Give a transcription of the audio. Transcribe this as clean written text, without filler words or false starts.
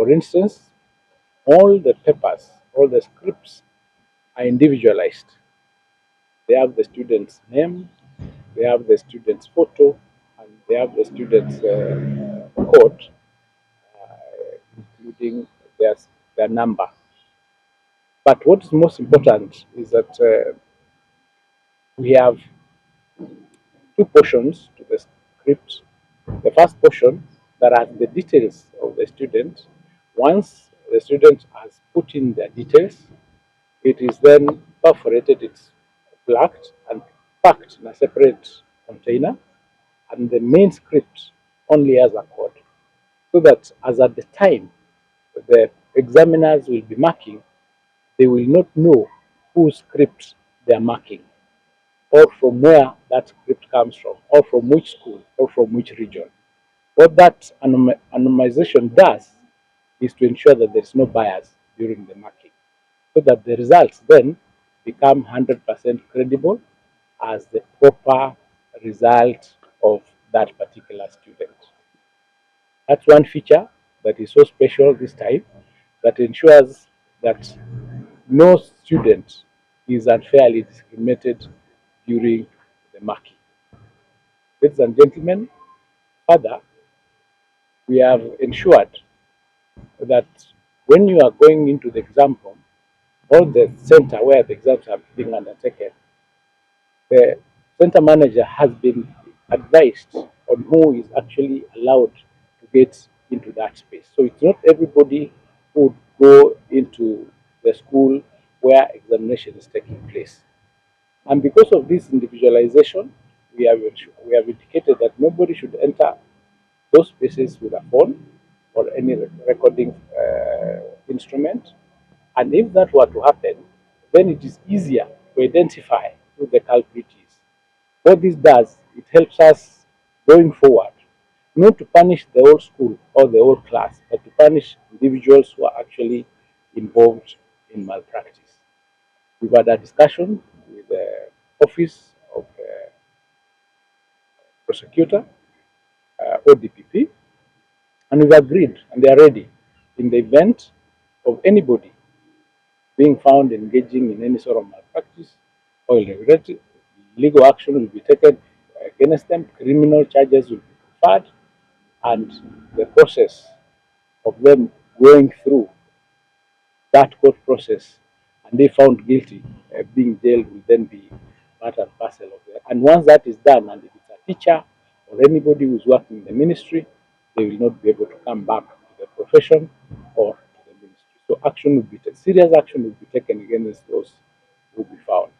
For instance, all the papers, all the scripts are individualized. They have the student's name, they have the student's photo, and they have the student's code, including their number. But what is most important is that we have two portions to the script. The first portion that has the details of the student. Once the student has put in their details, it is then perforated, it's plaqued and packed in a separate container, and the main script only has a code. So that as at the time the examiners will be marking, they will not know whose script they are marking, or from where that script comes from, or from which school, or from which region. What that anonymization does is to ensure that there is no bias during the marking, so that the results then become 100% credible as the proper result of that particular student. That's one feature that is so special this time, that ensures that no student is unfairly discriminated during the marking. Ladies and gentlemen, further, we have ensured that when you are going into the exam room or the center where the exams are being undertaken, the center manager has been advised on who is actually allowed to get into that space. So it's not everybody who would go into the school where examination is taking place. And because of this individualization, we have indicated that nobody should enter those spaces with a phone or any recording instrument. And if that were to happen, then it is easier to identify who the culprit is. What this does, it helps us going forward, not to punish the whole school or the whole class, but to punish individuals who are actually involved in malpractice. We've had a discussion with the Office of Prosecutor, ODPP, and we've agreed and they are ready in the event of anybody being found engaging in any sort of malpractice or irregularity, legal action will be taken against them, criminal charges will be preferred, and the process of them going through that court process and they found guilty, being jailed will then be part and parcel of it. And once that is done, and if it's a teacher or anybody who's working in the ministry, they will not be able to come back to the profession or to the ministry. So action will be serious action will be taken against those who will be found.